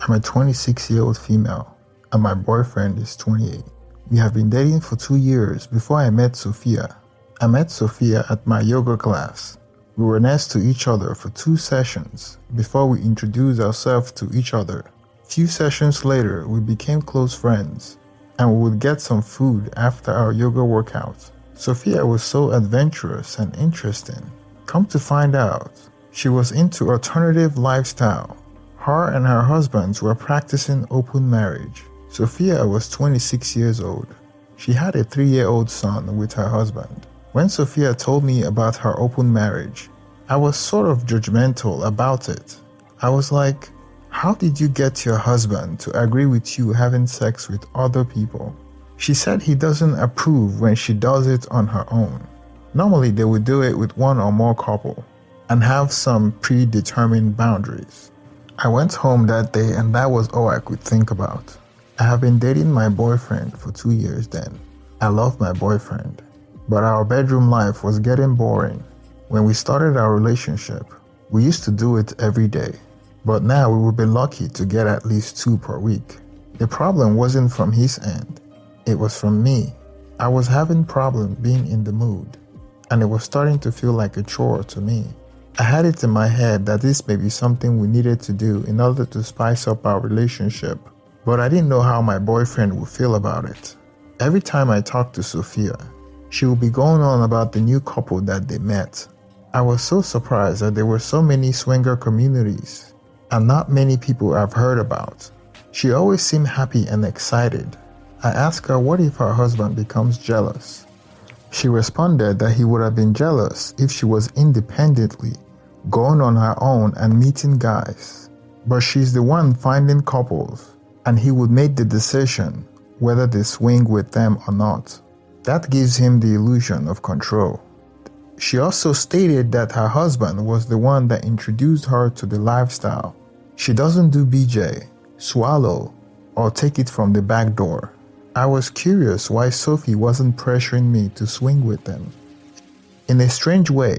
I'm a 26-year-old female, and my boyfriend is 28. We have been dating for 2 years before I met Sophia. I met Sophia at my yoga class. We were next to each other for 2 sessions before we introduced ourselves to each other. Few sessions later, we became close friends, and we would get some food after our yoga workout. Sophia was so adventurous and interesting. Come to find out, she was into alternative lifestyle. Her and her husband were practicing open marriage. Sophia was 26 years old. She had a 3-year-old son with her husband. When Sophia told me about her open marriage, I was sort of judgmental about it. I was like, how did you get your husband to agree with you having sex with other people? She said he doesn't approve when she does it on her own. Normally they would do it with one or more couple and have some predetermined boundaries. I went home that day and that was all I could think about. I have been dating my boyfriend for 2 years then. I love my boyfriend, but our bedroom life was getting boring. When we started our relationship, we used to do it every day, but now we would be lucky to get at least 2 per week. The problem wasn't from his end, it was from me. I was having problems being in the mood, and it was starting to feel like a chore to me. I had it in my head that this may be something we needed to do in order to spice up our relationship, but I didn't know how my boyfriend would feel about it. Every time I talked to Sophia, she would be going on about the new couple that they met. I was so surprised that there were so many swinger communities and not many people I've heard about. She always seemed happy and excited. I asked her what if her husband becomes jealous. She responded that he would have been jealous if she was independently going on her own and meeting guys. But she's the one finding couples, and he would make the decision whether they swing with them or not. That gives him the illusion of control. She also stated that her husband was the one that introduced her to the lifestyle. She doesn't do BJ, swallow, or take it from the back door. I was curious why Sophie wasn't pressuring me to swing with them. In a strange way,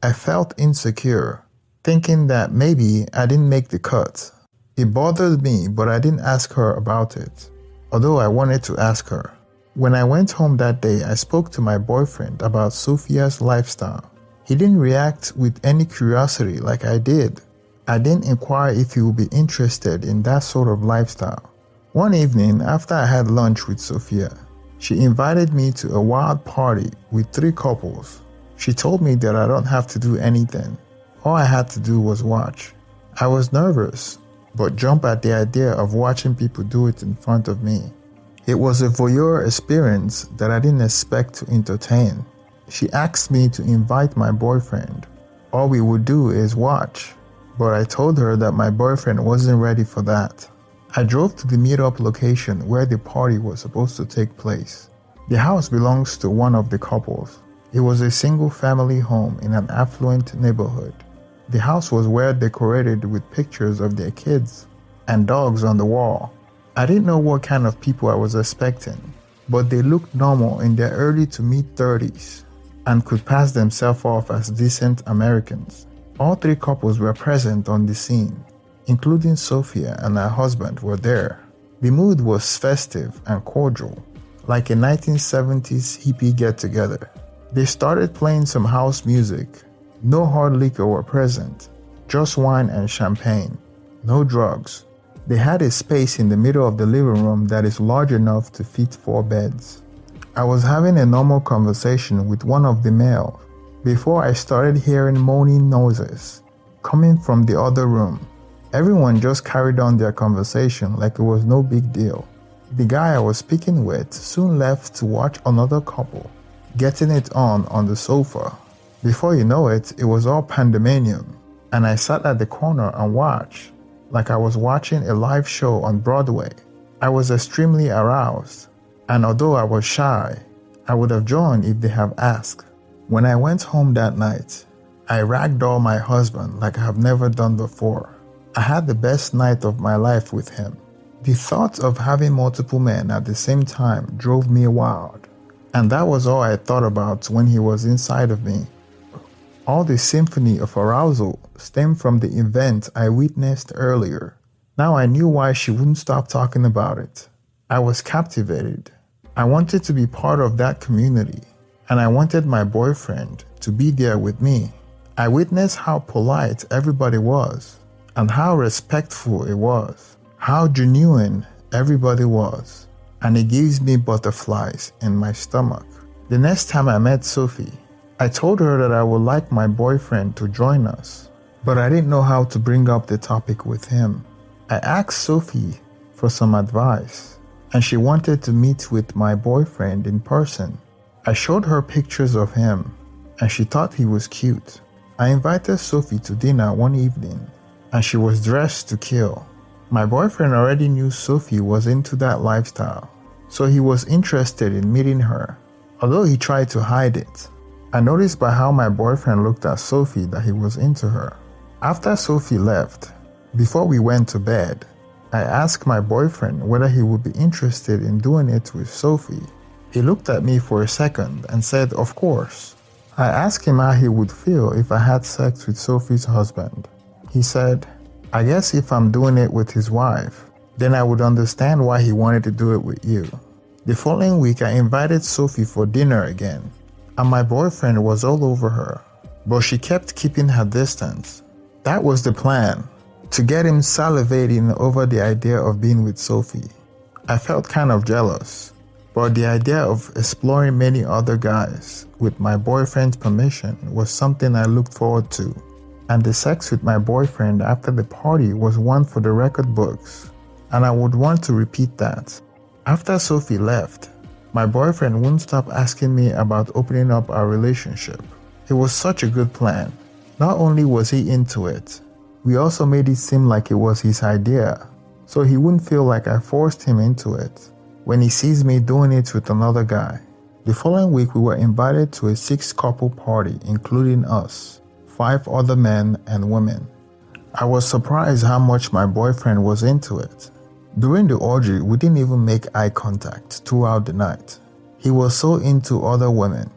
I felt insecure, thinking that maybe I didn't make the cut. It bothered me, but I didn't ask her about it, although I wanted to ask her. When I went home that day, I spoke to my boyfriend about Sophia's lifestyle. He didn't react with any curiosity like I did. I didn't inquire if he would be interested in that sort of lifestyle. One evening, after I had lunch with Sophia, she invited me to a wild party with 3 couples. She told me that I don't have to do anything. All I had to do was watch. I was nervous, but jumped at the idea of watching people do it in front of me. It was a voyeur experience that I didn't expect to entertain. She asked me to invite my boyfriend. All we would do is watch, but I told her that my boyfriend wasn't ready for that. I drove to the meetup location where the party was supposed to take place. The house belongs to one of the couples. It was a single-family home in an affluent neighborhood. The house was well decorated with pictures of their kids and dogs on the wall. I didn't know what kind of people I was expecting, but they looked normal in their early to mid-30s and could pass themselves off as decent Americans. All 3 couples were present on the scene, including Sophia and her husband were there. The mood was festive and cordial, like a 1970s hippie get-together. They started playing some house music. No hard liquor were present, just wine and champagne. No drugs. They had a space in the middle of the living room that is large enough to fit 4 beds. I was having a normal conversation with one of the males before I started hearing moaning noises coming from the other room. Everyone just carried on their conversation like it was no big deal. The guy I was speaking with soon left to watch another couple getting it on the sofa. Before you know it, it was all pandemonium, and I sat at the corner and watched like I was watching a live show on Broadway. I was extremely aroused, and although I was shy, I would have joined if they have asked. When I went home that night, I ragdolled my husband like I have never done before. I had the best night of my life with him. The thought of having multiple men at the same time drove me wild, and that was all I thought about when he was inside of me. All the symphony of arousal stemmed from the event I witnessed earlier. Now I knew why she wouldn't stop talking about it. I was captivated. I wanted to be part of that community, and I wanted my boyfriend to be there with me. I witnessed how polite everybody was, and how respectful it was, how genuine everybody was, and it gives me butterflies in my stomach. The next time I met Sophie, I told her that I would like my boyfriend to join us, but I didn't know how to bring up the topic with him. I asked Sophie for some advice, and she wanted to meet with my boyfriend in person. I showed her pictures of him, and she thought he was cute. I invited Sophie to dinner one evening, and she was dressed to kill. My boyfriend already knew Sophie was into that lifestyle, so he was interested in meeting her, although he tried to hide it. I noticed by how my boyfriend looked at Sophie that he was into her. After Sophie left, before we went to bed, I asked my boyfriend whether he would be interested in doing it with Sophie. He looked at me for a second and said, "Of course." I asked him how he would feel if I had sex with Sophie's husband. He said, "I guess if I'm doing it with his wife, then I would understand why he wanted to do it with you." The following week, I invited Sophie for dinner again, and my boyfriend was all over her, but she kept keeping her distance. That was the plan, to get him salivating over the idea of being with Sophie. I felt kind of jealous, but the idea of exploring many other guys with my boyfriend's permission was something I looked forward to, and the sex with my boyfriend after the party was one for the record books, and I would want to repeat that. After Sophie left, my boyfriend wouldn't stop asking me about opening up our relationship. It was such a good plan. Not only was he into it, we also made it seem like it was his idea, so he wouldn't feel like I forced him into it when he sees me doing it with another guy. The following week, we were invited to a 6-couple party, including us, 5 other men and women. I was surprised how much my boyfriend was into it. During the orgy, we didn't even make eye contact throughout the night. He was so into other women.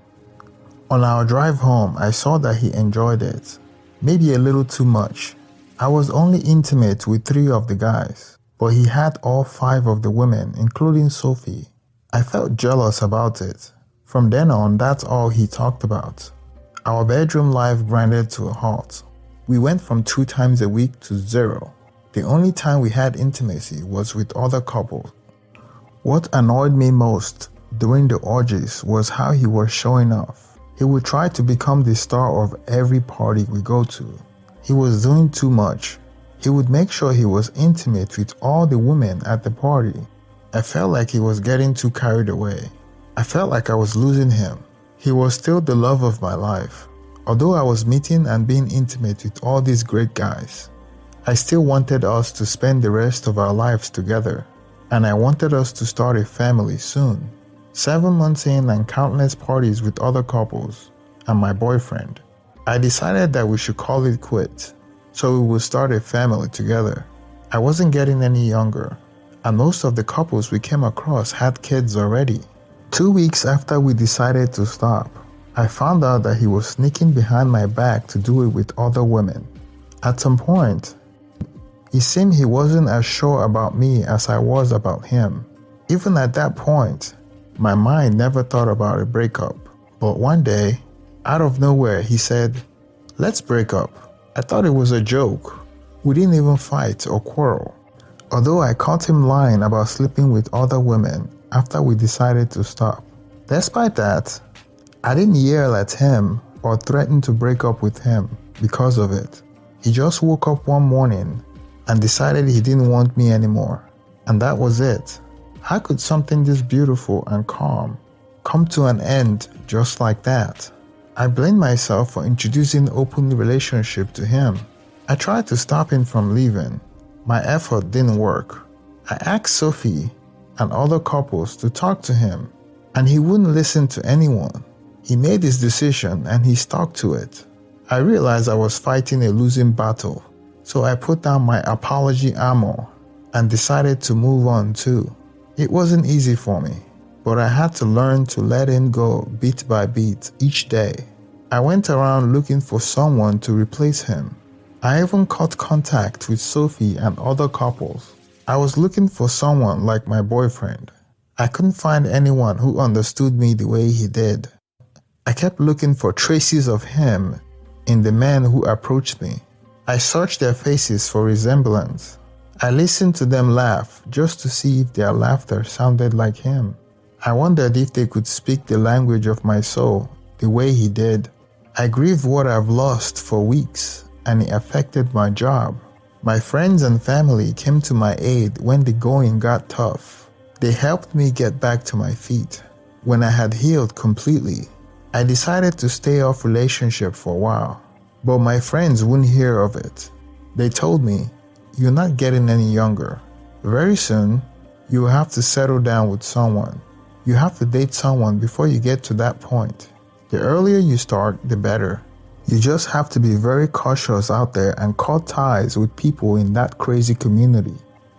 On our drive home, I saw that he enjoyed it, maybe a little too much. I was only intimate with 3 of the guys, but he had all 5 of the women, including Sophie. I felt jealous about it. From then on, that's all he talked about. Our bedroom life grinded to a halt. We went from 2 times a week to 0. The only time we had intimacy was with other couples. What annoyed me most during the orgies was how he was showing off. He would try to become the star of every party we go to. He was doing too much. He would make sure he was intimate with all the women at the party. I felt like he was getting too carried away. I felt like I was losing him. He was still the love of my life. Although I was meeting and being intimate with all these great guys, I still wanted us to spend the rest of our lives together, and I wanted us to start a family soon. 7 months in and countless parties with other couples and my boyfriend, I decided that we should call it quits, so we would start a family together. I wasn't getting any younger, and most of the couples we came across had kids already. 2 weeks after we decided to stop, I found out that he was sneaking behind my back to do it with other women. At some point, it seemed he wasn't as sure about me as I was about him. Even at that point, my mind never thought about a breakup. But one day, out of nowhere, he said, "Let's break up." I thought it was a joke. We didn't even fight or quarrel. Although I caught him lying about sleeping with other women after we decided to stop. Despite that, I didn't yell at him or threaten to break up with him because of it. He just woke up one morning and decided he didn't want me anymore. And that was it. How could something this beautiful and calm come to an end just like that? I blamed myself for introducing open relationship to him. I tried to stop him from leaving. My effort didn't work. I asked Sophie and other couples to talk to him, and he wouldn't listen to anyone. He made his decision and he stuck to it. I realized I was fighting a losing battle, so I put down my apology armor and decided to move on too. It wasn't easy for me, but I had to learn to let him go bit by bit each day. I went around looking for someone to replace him. I even cut contact with Sophie and other couples. I was looking for someone like my boyfriend. I couldn't find anyone who understood me the way he did. I kept looking for traces of him in the men who approached me. I searched their faces for resemblance. I listened to them laugh just to see if their laughter sounded like him. I wondered if they could speak the language of my soul the way he did. I grieved what I've lost for weeks, and it affected my job. My friends and family came to my aid when the going got tough. They helped me get back to my feet. When I had healed completely, I decided to stay off relationship for a while, but my friends wouldn't hear of it. They told me, "You're not getting any younger. Very soon, you will have to settle down with someone. You have to date someone before you get to that point. The earlier you start, the better. You just have to be very cautious out there and cut ties with people in that crazy community."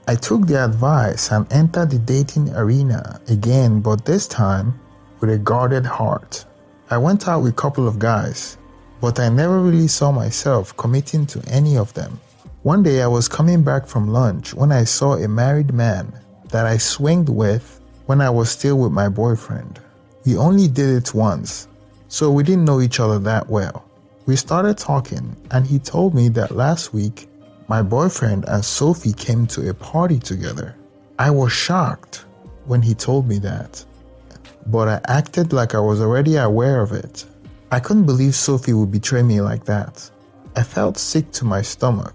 I took the advice and entered the dating arena again, but this time with a guarded heart. I went out with a couple of guys, but I never really saw myself committing to any of them. One day I was coming back from lunch when I saw a married man that I swinged with when I was still with my boyfriend. We only did it once, so we didn't know each other that well. We started talking, and he told me that last week my boyfriend and Sophie came to a party together. I was shocked when he told me that, but I acted like I was already aware of it. I couldn't believe Sophie would betray me like that. I felt sick to my stomach,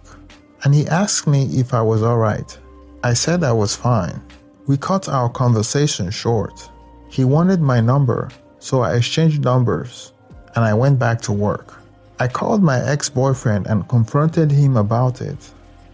and he asked me if I was alright. I said I was fine. We cut our conversation short. He wanted my number, so I exchanged numbers, and I went back to work. I called my ex-boyfriend and confronted him about it.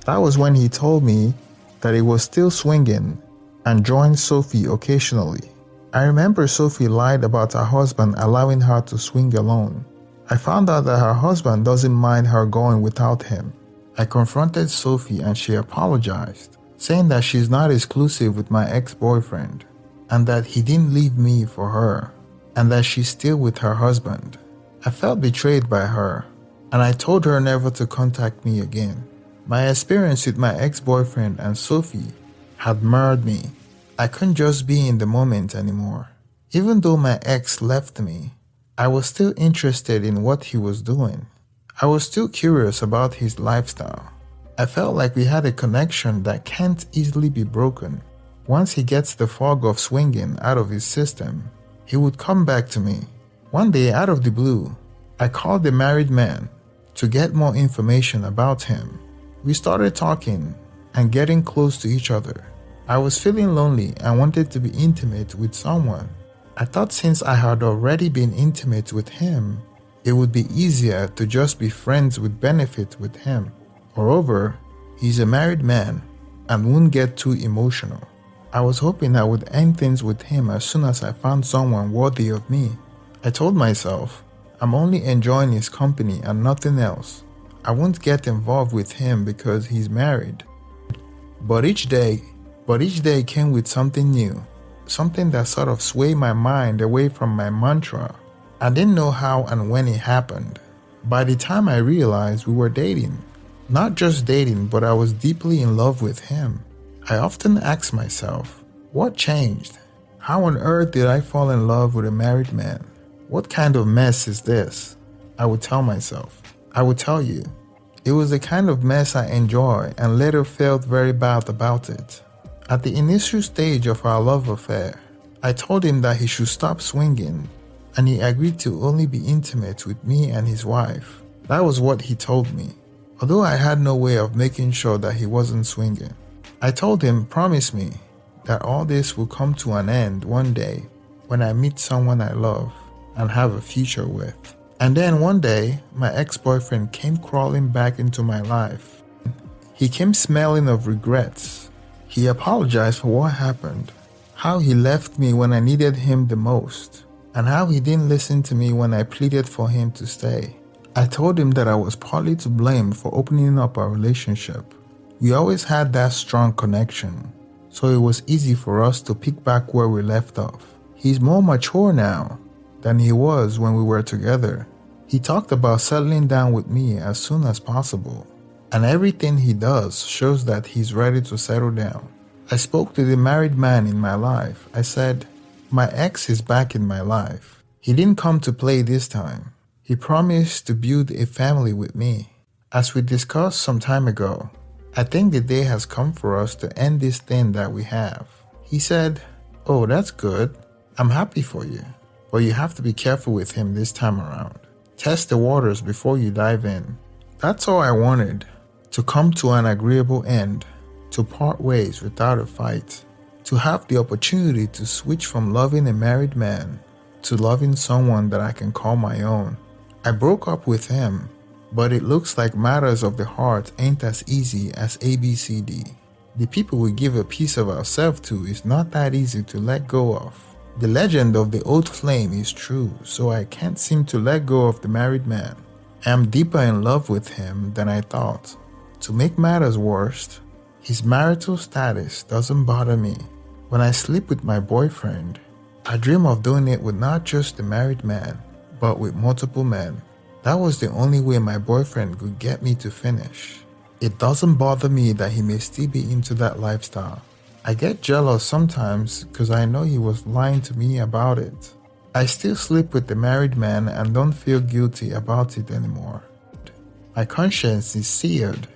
That was when he told me that he was still swinging and joined Sophie occasionally. I remember Sophie lied about her husband allowing her to swing alone. I found out that her husband doesn't mind her going without him. I confronted Sophie and she apologized, saying that she's not exclusive with my ex-boyfriend and that he didn't leave me for her and that she's still with her husband. I felt betrayed by her, and I told her never to contact me again. My experience with my ex-boyfriend and Sophie had marred me. I couldn't just be in the moment anymore. Even though my ex left me, I was still interested in what he was doing. I was still curious about his lifestyle. I felt like we had a connection that can't easily be broken. Once he gets the fog of swinging out of his system, he would come back to me. One day, out of the blue, I called the married man to get more information about him. We started talking and getting close to each other. I was feeling lonely and wanted to be intimate with someone. I thought since I had already been intimate with him, it would be easier to just be friends with benefit with him. Moreover, he's a married man and wouldn't get too emotional. I was hoping I would end things with him as soon as I found someone worthy of me. I told myself, I'm only enjoying his company and nothing else. I won't get involved with him because he's married. But each day came with something new, something that sort of swayed my mind away from my mantra. I didn't know how and when it happened. By the time I realized we were dating, not just dating, but I was deeply in love with him. I often ask myself, what changed? How on earth did I fall in love with a married man? What kind of mess is this? I would tell myself. I would tell you. It was the kind of mess I enjoy and later felt very bad about it. At the initial stage of our love affair, I told him that he should stop swinging, and he agreed to only be intimate with me and his wife. That was what he told me, although I had no way of making sure that he wasn't swinging. I told him, promise me that all this will come to an end one day when I meet someone I love and have a future with. And then one day, my ex-boyfriend came crawling back into my life. He came smelling of regrets. He apologized for what happened, how he left me when I needed him the most, and how he didn't listen to me when I pleaded for him to stay. I told him that I was partly to blame for opening up our relationship. We always had that strong connection, so it was easy for us to pick back where we left off. He's more mature now than he was when we were together. He talked about settling down with me as soon as possible. and everything he does shows that he's ready to settle down. I spoke to the married man in my life. I said, my ex is back in my life. He didn't come to play this time. He promised to build a family with me. As we discussed some time ago, I think the day has come for us to end this thing that we have. He said, oh, that's good. I'm happy for you. But you have to be careful with him this time around. Test the waters before you dive in. That's all I wanted. To come to an agreeable end. To part ways without a fight. To have the opportunity to switch from loving a married man to loving someone that I can call my own. I broke up with him, but it looks like matters of the heart ain't as easy as ABCD. The people we give a piece of ourselves to is not that easy to let go of. The legend of the old flame is true, so I can't seem to let go of the married man. I am deeper in love with him than I thought. To make matters worse, his marital status doesn't bother me. When I sleep with my boyfriend, I dream of doing it with not just the married man, but with multiple men. That was the only way my boyfriend could get me to finish. It doesn't bother me that he may still be into that lifestyle. I get jealous sometimes because I know he was lying to me about it. I still sleep with the married man and don't feel guilty about it anymore. My conscience is seared.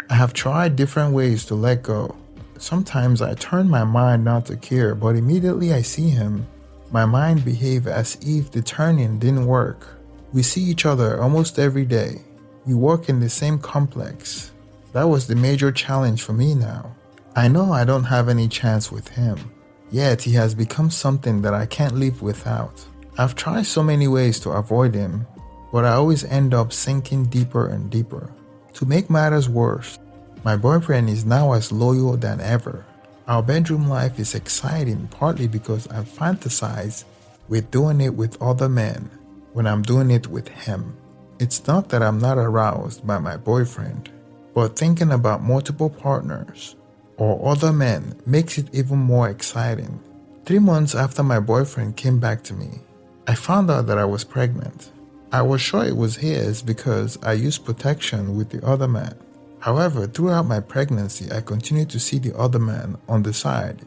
I have tried different ways to let go. Sometimes I turn my mind not to care, but immediately I see him, my mind behaves as if the turning didn't work. We see each other almost every day. We work in the same complex. That was the major challenge for me now. I know I don't have any chance with him, yet he has become something that I can't live without. I've tried so many ways to avoid him, but I always end up sinking deeper and deeper. To make matters worse, my boyfriend is now as loyal than ever. Our bedroom life is exciting partly because I fantasize with doing it with other men when I'm doing it with him. It's not that I'm not aroused by my boyfriend, but thinking about multiple partners or other men makes it even more exciting. 3 months after my boyfriend came back to me, I found out that I was pregnant. I was sure it was his because I used protection with the other man. However, throughout my pregnancy, I continued to see the other man on the side